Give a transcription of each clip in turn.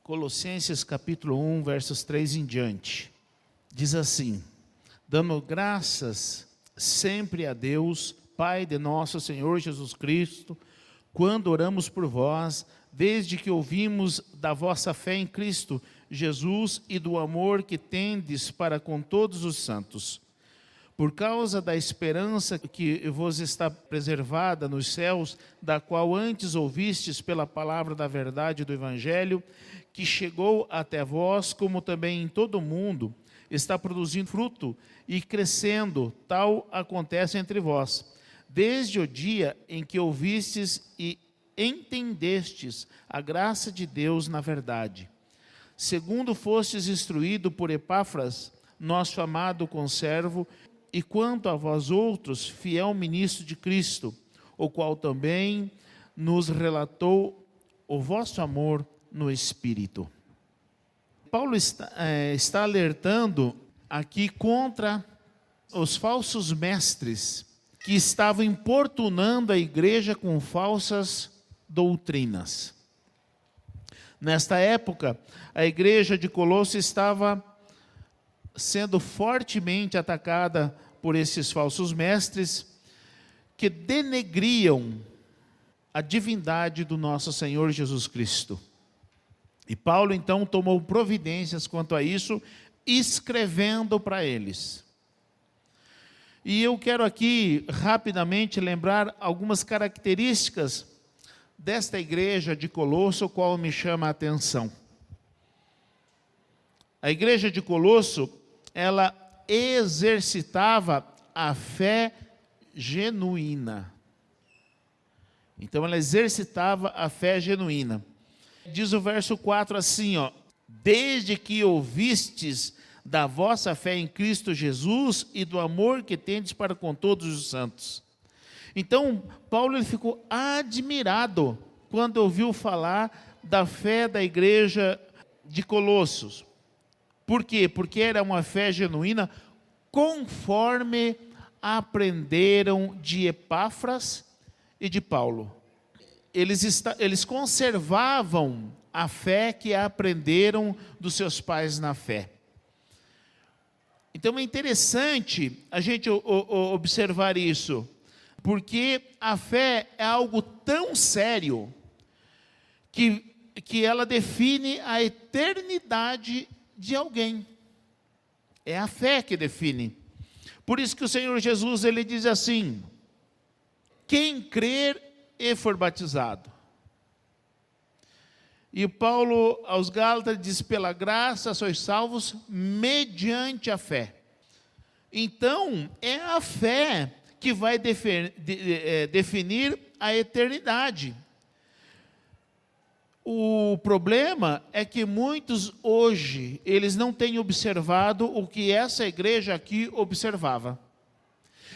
Colossenses capítulo 1, versos 3 em diante. Diz assim: dando graças sempre a Deus, Pai de nosso Senhor Jesus Cristo, quando oramos por vós, desde que ouvimos da vossa fé em Cristo Jesus e do amor que tendes para com todos os santos. Por causa da esperança que vos está preservada nos céus, da qual antes ouvistes pela palavra da verdade do Evangelho, que chegou até vós, como também em todo o mundo, está produzindo fruto e crescendo, tal acontece entre vós, desde o dia em que ouvistes e entendestes a graça de Deus na verdade. Segundo fostes instruído por Epáfras, nosso amado conservo, e quanto a vós outros, fiel ministro de Cristo, o qual também nos relatou o vosso amor no Espírito. Paulo está alertando aqui contra os falsos mestres que estavam importunando a igreja com falsas doutrinas. Nesta época, a igreja de Colosso estava sendo fortemente atacada por esses falsos mestres que denegriam a divindade do nosso Senhor Jesus Cristo. E Paulo então tomou providências quanto a isso, escrevendo para eles. E eu quero aqui rapidamente lembrar algumas características desta igreja de Colosso, qual me chama a atenção. A igreja de Colosso, ela exercitava a fé genuína. Então ela exercitava a fé genuína. Diz o verso 4 assim, desde que ouvistes da vossa fé em Cristo Jesus e do amor que tendes para com todos os santos. Então, Paulo ele ficou admirado quando ouviu falar da fé da igreja de Colossos. Por quê? Porque era uma fé genuína, conforme aprenderam de Epáfras e de Paulo. Eles conservavam a fé que aprenderam dos seus pais na fé. Então é interessante a gente observar isso, porque a fé é algo tão sério que ela define a eternidade de alguém. É a fé que define. Por isso que o Senhor Jesus ele diz assim: quem crer e for batizado. E Paulo aos Gálatas diz: pela graça sois salvos mediante a fé. Então é a fé que vai definir a eternidade. O problema é que muitos hoje, eles não têm observado o que essa igreja aqui observava.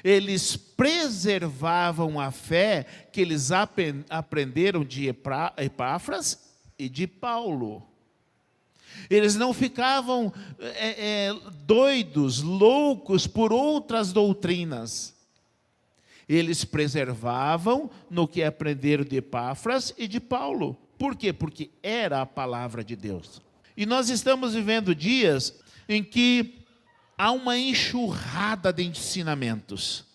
Eles preservavam a fé que eles aprenderam de Epáfras e de Paulo. Eles não ficavam doidos, loucos por outras doutrinas. Eles preservavam no que aprenderam de Epáfras e de Paulo. Por quê? Porque era a palavra de Deus. E nós estamos vivendo dias em que há uma enxurrada de ensinamentos.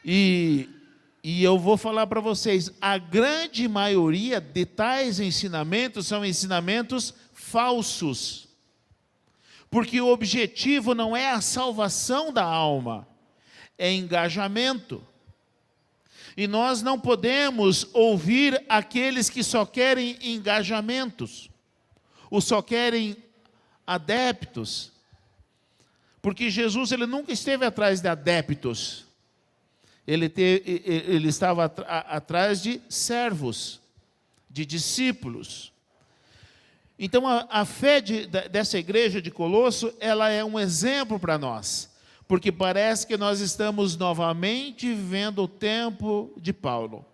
E eu vou falar para vocês, a grande maioria de tais ensinamentos são ensinamentos falsos. Porque o objetivo não é a salvação da alma, é engajamento. E nós não podemos ouvir aqueles que só querem engajamentos, ou só querem adeptos. Porque Jesus ele nunca esteve atrás de adeptos. Ele estava atrás de servos, de discípulos. Então a fé dessa igreja de Colosso, ela é um exemplo para nós. Porque parece que nós estamos novamente vivendo o tempo de Paulo.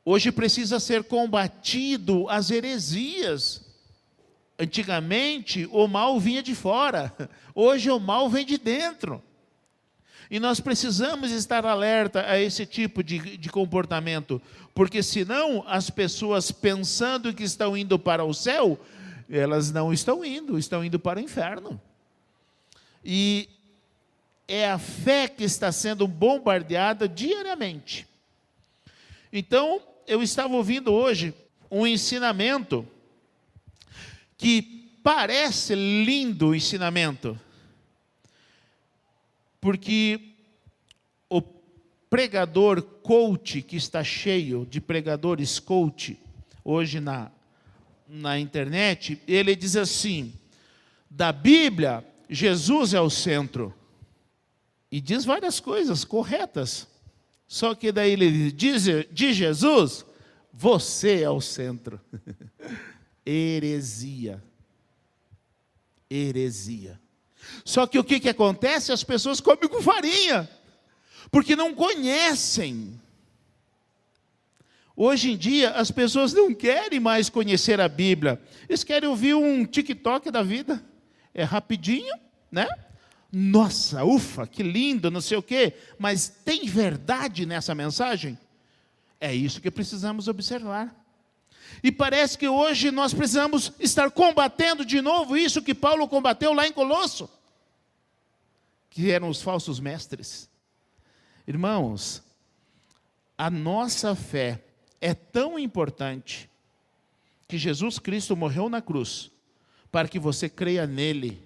Hoje precisa ser combatido as heresias. Antigamente o mal vinha de fora, hoje o mal vem de dentro. E nós precisamos estar alerta a esse tipo de comportamento, porque senão as pessoas pensando que estão indo para o céu, elas não estão indo para o inferno. E é a fé que está sendo bombardeada diariamente. Então, eu estava ouvindo hoje um ensinamento que parece lindo o ensinamento, porque o pregador coach, que está cheio de pregadores coach hoje na internet, ele diz assim: da Bíblia, Jesus é o centro. E diz várias coisas corretas. Só que daí ele diz de Jesus, você é o centro. Heresia. Heresia. Só que o que acontece? As pessoas comem com farinha, porque não conhecem. Hoje em dia, as pessoas não querem mais conhecer a Bíblia. Eles querem ouvir um TikTok da vida. É rapidinho, né? Nossa, ufa, que lindo, não sei o quê. Mas tem verdade nessa mensagem? É isso que precisamos observar. E parece que hoje nós precisamos estar combatendo de novo isso que Paulo combateu lá em Colosso, que eram os falsos mestres. Irmãos, a nossa fé é tão importante que Jesus Cristo morreu na cruz para que você creia nele,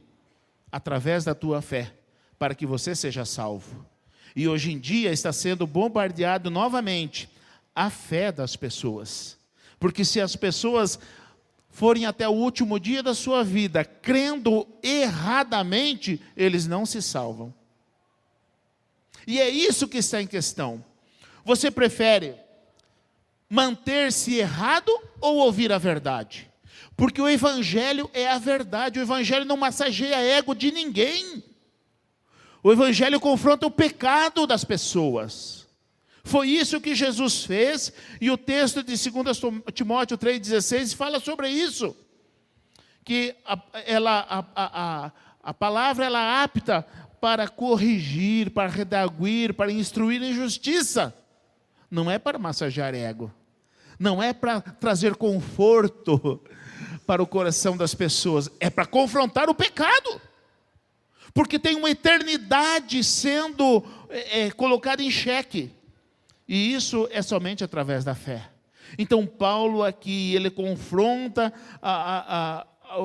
através da tua fé, para que você seja salvo. E hoje em dia está sendo bombardeado novamente a fé das pessoas. Porque se as pessoas forem até o último dia da sua vida crendo erradamente, eles não se salvam. E é isso que está em questão. Você prefere manter-se errado ou ouvir a verdade? Porque o Evangelho é a verdade. O Evangelho não massageia ego de ninguém. O Evangelho confronta o pecado das pessoas. Foi isso que Jesus fez, e o texto de 2 Timóteo 3,16 fala sobre isso. Que a palavra ela é apta para corrigir, para redarguir, para instruir em justiça. Não é para massagear ego. Não é para trazer conforto para o coração das pessoas. É para confrontar o pecado. Porque tem uma eternidade sendo colocada em xeque. E isso é somente através da fé. Então Paulo aqui, ele confronta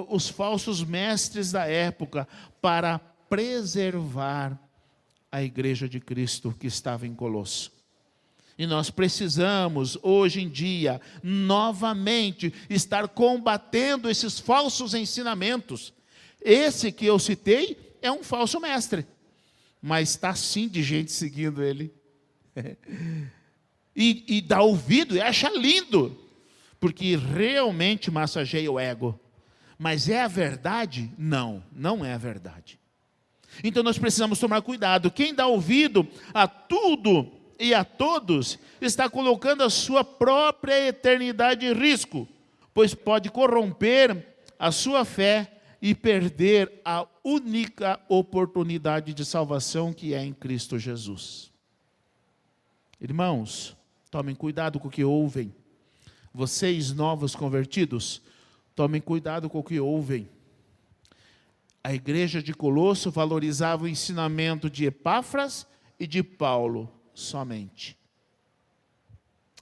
os falsos mestres da época para preservar a igreja de Cristo que estava em Colosso. E nós precisamos, hoje em dia, novamente, estar combatendo esses falsos ensinamentos. Esse que eu citei é um falso mestre, mas está sim de gente seguindo ele. E dá ouvido e acha lindo, porque realmente massageia o ego. Mas é a verdade? Não, não é a verdade. Então nós precisamos tomar cuidado. Quem dá ouvido a tudo e a todos está colocando a sua própria eternidade em risco, pois pode corromper a sua fé e perder a única oportunidade de salvação que é em Cristo Jesus. Irmãos, tomem cuidado com o que ouvem. Vocês novos convertidos, tomem cuidado com o que ouvem. A igreja de Colosso valorizava o ensinamento de Epáfras e de Paulo somente.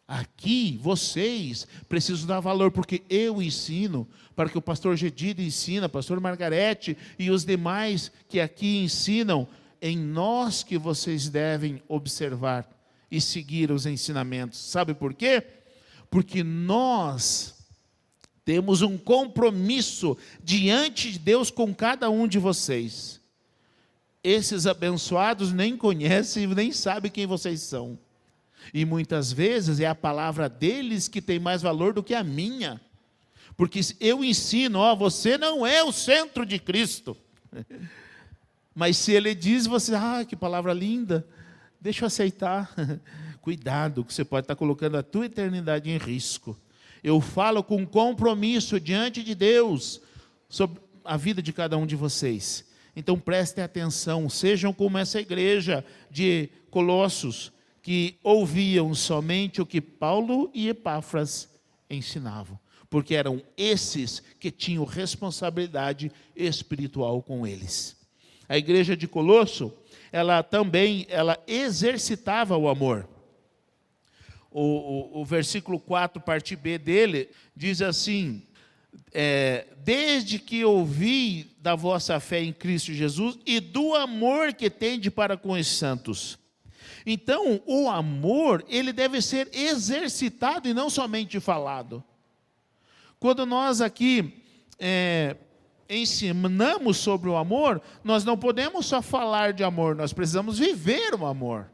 Aqui, vocês precisam dar valor, porque eu ensino, para que o pastor Gedida ensina, pastor Margarete e os demais que aqui ensinam, em nós que vocês devem observar e seguir os ensinamentos. Sabe por quê? Porque nós temos um compromisso diante de Deus com cada um de vocês. Esses abençoados nem conhecem, nem sabem quem vocês são. E muitas vezes é a palavra deles que tem mais valor do que a minha. Porque eu ensino, você não é o centro de Cristo. Mas se ele diz, você, que palavra linda, deixa eu aceitar. Cuidado, que você pode estar colocando a tua eternidade em risco. Eu falo com compromisso diante de Deus sobre a vida de cada um de vocês. Então prestem atenção, sejam como essa igreja de Colossos, que ouviam somente o que Paulo e Epáfras ensinavam, porque eram esses que tinham responsabilidade espiritual com eles. A igreja de Colosso, ela exercitava o amor. O versículo 4, parte B dele, diz assim: desde que ouvi da vossa fé em Cristo Jesus e do amor que tende para com os santos. Então, o amor, ele deve ser exercitado e não somente falado. Quando nós aqui ensinamos sobre o amor, nós não podemos só falar de amor, nós precisamos viver o amor.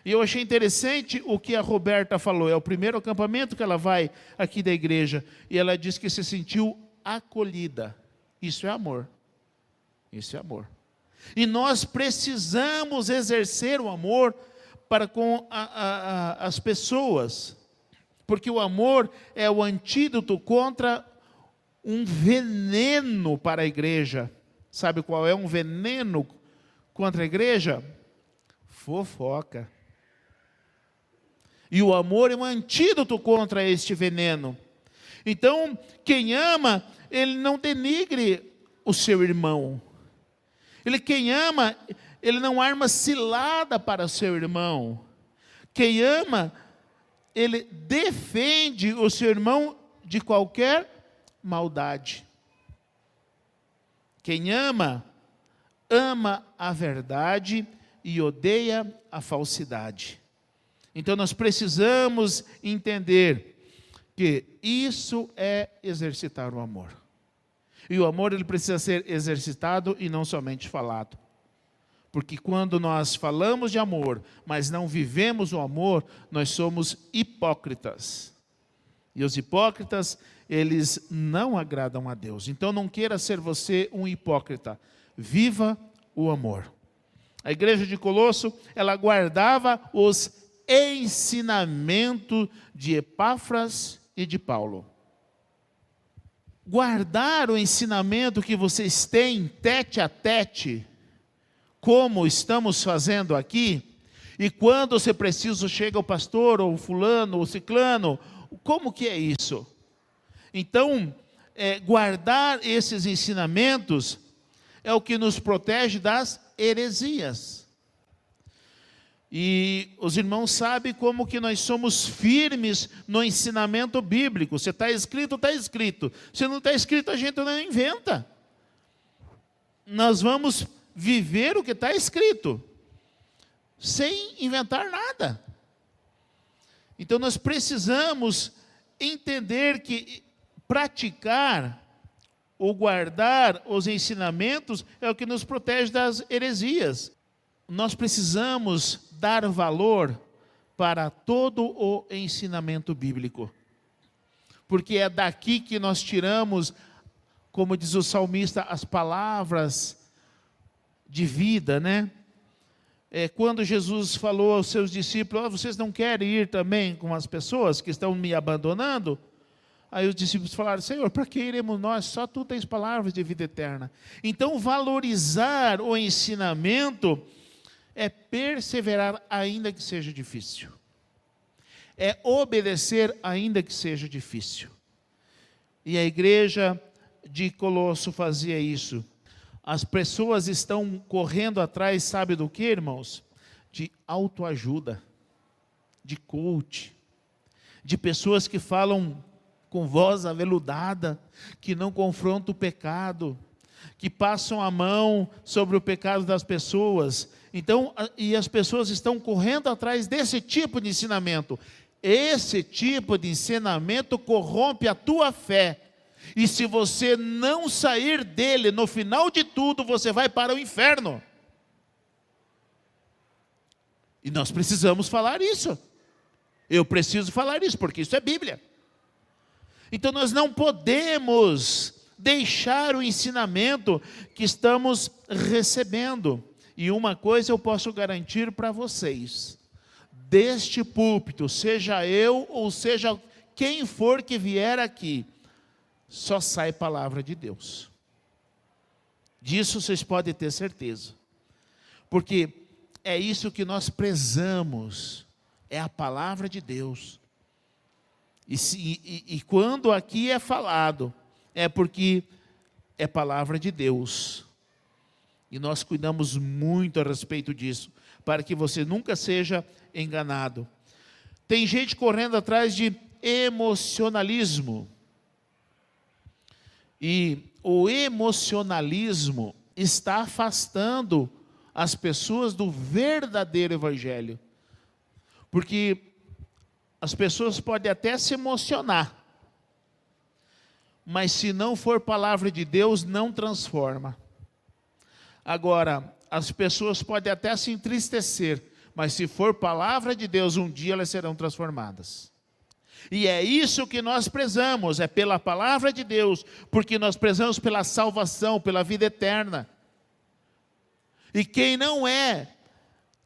E eu achei interessante o que a Roberta falou, é o primeiro acampamento que ela vai aqui da igreja, e ela diz que se sentiu acolhida. Isso é amor. Isso é amor. E nós precisamos exercer o amor para com as pessoas, porque o amor é o antídoto contra um veneno para a igreja. Sabe qual é um veneno contra a igreja? Fofoca. E o amor é um antídoto contra este veneno. Então, quem ama, ele não denigre o seu irmão. Quem ama, ele não arma cilada para o seu irmão. Quem ama, ele defende o seu irmão de qualquer maldade. Quem ama, ama a verdade e odeia a falsidade. Então nós precisamos entender que isso é exercitar o amor. E o amor, ele precisa ser exercitado e não somente falado. Porque quando nós falamos de amor, mas não vivemos o amor, nós somos hipócritas. E os hipócritas, eles não agradam a Deus. Então não queira ser você um hipócrita. Viva o amor. A igreja de Colosso, ela guardava os ensinamentos de Epáfras e de Paulo. Guardar o ensinamento que vocês têm tete a tete, como estamos fazendo aqui, e quando, se preciso, chega o pastor, ou o fulano, ou o ciclano, como que é isso? Então, guardar esses ensinamentos é o que nos protege das heresias. E os irmãos sabem como que nós somos firmes no ensinamento bíblico. Se está escrito, está escrito. Se não está escrito, a gente não inventa. Nós vamos viver o que está escrito, sem inventar nada. Então nós precisamos entender que praticar ou guardar os ensinamentos é o que nos protege das heresias. Nós precisamos dar valor para todo o ensinamento bíblico, porque é daqui que nós tiramos, como diz o salmista, as palavras de vida, né? Quando Jesus falou aos seus discípulos: vocês não querem ir também com as pessoas que estão me abandonando? Aí os discípulos falaram: Senhor, para que iremos nós? Só tu tens palavras de vida eterna. Então valorizar o ensinamento é perseverar ainda que seja difícil. É obedecer ainda que seja difícil. E a igreja de Colosso fazia isso. As pessoas estão correndo atrás, sabe do que, irmãos? De autoajuda, de coach, de pessoas que falam com voz aveludada, que não confrontam o pecado, que passam a mão sobre o pecado das pessoas. Então, e as pessoas estão correndo atrás desse tipo de ensinamento. Esse tipo de ensinamento corrompe a tua fé. E se você não sair dele, no final de tudo, você vai para o inferno. E nós precisamos falar isso. Eu preciso falar isso, porque isso é Bíblia. Então nós não podemos deixar o ensinamento que estamos recebendo. E uma coisa eu posso garantir para vocês: deste púlpito, seja eu ou seja quem for que vier aqui, só sai palavra de Deus. Disso vocês podem ter certeza. Porque é isso que nós prezamos, é a palavra de Deus. E quando aqui é falado, é porque é palavra de Deus. E nós cuidamos muito a respeito disso, para que você nunca seja enganado. Tem gente correndo atrás de emocionalismo. E o emocionalismo está afastando as pessoas do verdadeiro evangelho. Porque as pessoas podem até se emocionar, mas se não for palavra de Deus, não transforma. Agora, as pessoas podem até se entristecer, mas se for palavra de Deus, um dia elas serão transformadas. E é isso que nós prezamos, é pela palavra de Deus, porque nós prezamos pela salvação, pela vida eterna. E quem não é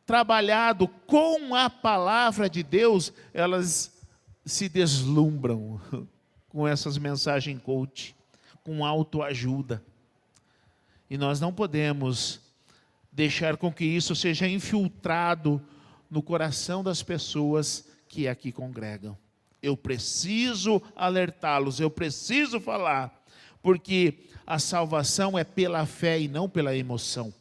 trabalhado com a palavra de Deus, elas se deslumbram com essas mensagens coach, com autoajuda. E nós não podemos deixar com que isso seja infiltrado no coração das pessoas que aqui congregam. Eu preciso alertá-los, eu preciso falar, porque a salvação é pela fé e não pela emoção.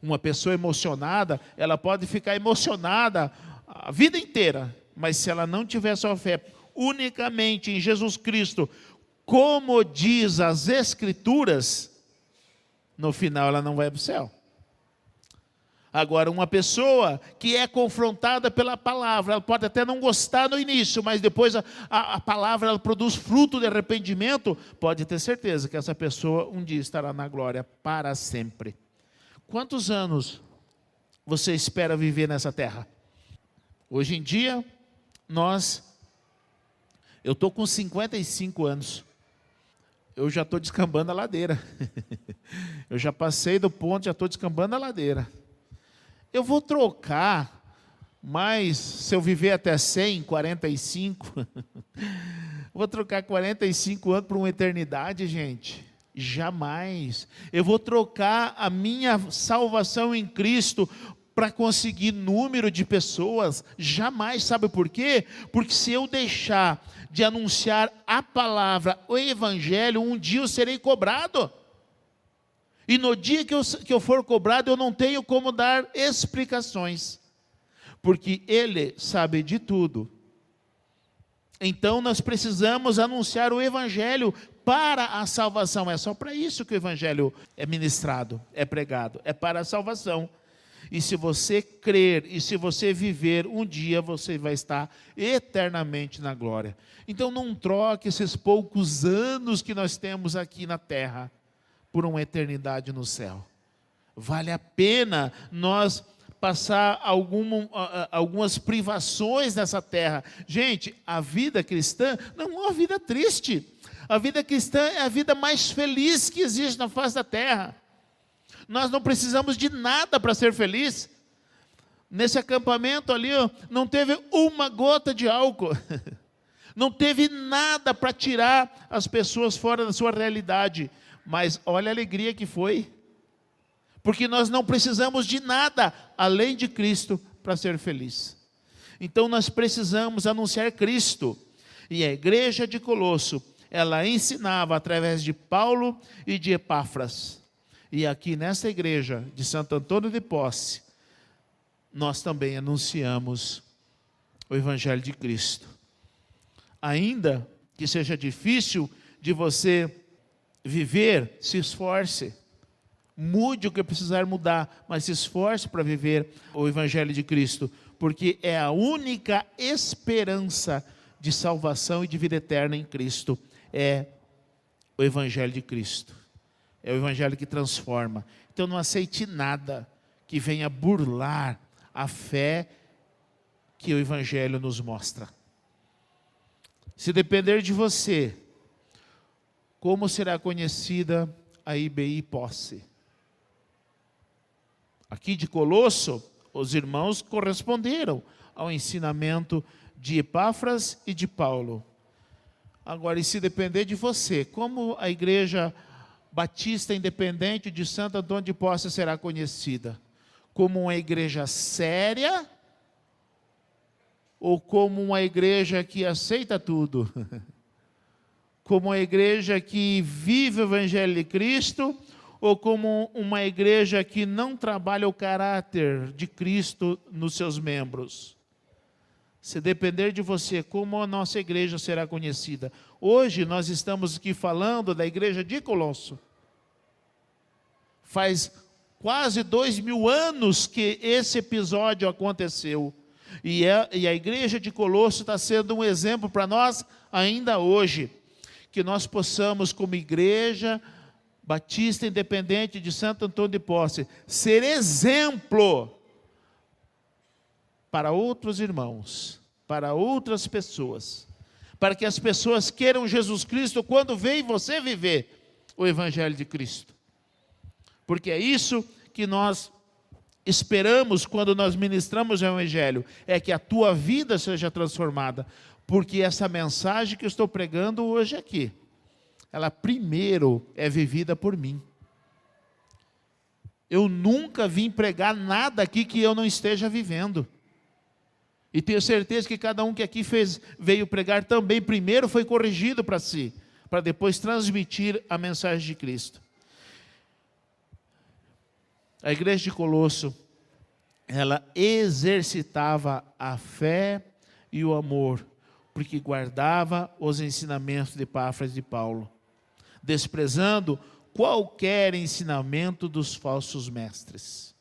Uma pessoa emocionada, ela pode ficar emocionada a vida inteira, mas se ela não tiver sua fé unicamente em Jesus Cristo, como diz as Escrituras, no final ela não vai para o céu. Agora, uma pessoa que é confrontada pela palavra, ela pode até não gostar no início, mas depois a palavra ela produz fruto de arrependimento, pode ter certeza que essa pessoa um dia estará na glória para sempre. Quantos anos você espera viver nessa terra? Hoje em dia, eu estou com 55 anos. Eu já estou descambando a ladeira. Eu já passei do ponto, já estou descambando a ladeira. Eu vou trocar, mas se eu viver até 100, 45, vou trocar 45 anos por uma eternidade, gente. Jamais. Eu vou trocar a minha salvação em Cristo para conseguir número de pessoas? Jamais. Sabe por quê? Porque se eu deixar de anunciar a palavra, o evangelho, um dia eu serei cobrado. E no dia que eu for cobrado, eu não tenho como dar explicações. Porque Ele sabe de tudo. Então nós precisamos anunciar o evangelho para a salvação. É só para isso que o evangelho é ministrado, é pregado. É para a salvação. E se você crer e se você viver, um dia você vai estar eternamente na glória. Então não troque esses poucos anos que nós temos aqui na terra por uma eternidade no céu. Vale a pena nós passar algumas privações nessa terra. Gente, a vida cristã não é uma vida triste. A vida cristã é a vida mais feliz que existe na face da terra. Nós não precisamos de nada para ser feliz. Nesse acampamento ali, não teve uma gota de álcool. Não teve nada para tirar as pessoas fora da sua realidade. Mas olha a alegria que foi. Porque nós não precisamos de nada além de Cristo para ser feliz. Então nós precisamos anunciar Cristo. E a igreja de Colosso, ela ensinava através de Paulo e de Epáfras. E aqui nessa igreja de Santo Antônio de Posse, nós também anunciamos o Evangelho de Cristo. Ainda que seja difícil de você viver, se esforce. Mude o que precisar mudar, mas se esforce para viver o Evangelho de Cristo, porque é a única esperança de salvação e de vida eterna em Cristo, é o Evangelho de Cristo. É o Evangelho que transforma. Então não aceite nada que venha burlar a fé que o Evangelho nos mostra. Se depender de você, como será conhecida a IBI Posse? Aqui de Colosso, os irmãos corresponderam ao ensinamento de Epáfras e de Paulo. Agora, e se depender de você, como a igreja Batista Independente de Santo Antônio de Posse será conhecida? Como uma igreja séria ou como uma igreja que aceita tudo? Como uma igreja que vive o Evangelho de Cristo ou como uma igreja que não trabalha o caráter de Cristo nos seus membros? Se depender de você, como a nossa igreja será conhecida? Hoje nós estamos aqui falando da igreja de Colosso. Faz quase 2000 anos que esse episódio aconteceu. E a igreja de Colosso está sendo um exemplo para nós ainda hoje. Que nós possamos, como igreja Batista Independente de Santo Antônio de Posse, ser exemplo para outros irmãos, para outras pessoas, para que as pessoas queiram Jesus Cristo quando veem você viver o Evangelho de Cristo. Porque é isso que nós esperamos quando nós ministramos o Evangelho, é que a tua vida seja transformada, porque essa mensagem que eu estou pregando hoje aqui, ela primeiro é vivida por mim. Eu nunca vim pregar nada aqui que eu não esteja vivendo. E tenho certeza que cada um que aqui veio pregar também, primeiro foi corrigido para si, para depois transmitir a mensagem de Cristo. A igreja de Colosso, ela exercitava a fé e o amor, porque guardava os ensinamentos de Epáfras de Paulo, desprezando qualquer ensinamento dos falsos mestres.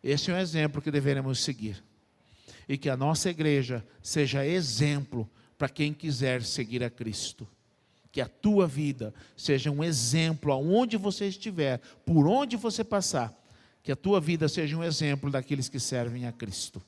Esse é um exemplo que deveremos seguir. E que a nossa igreja seja exemplo para quem quiser seguir a Cristo. Que a tua vida seja um exemplo aonde você estiver, por onde você passar. Que a tua vida seja um exemplo daqueles que servem a Cristo.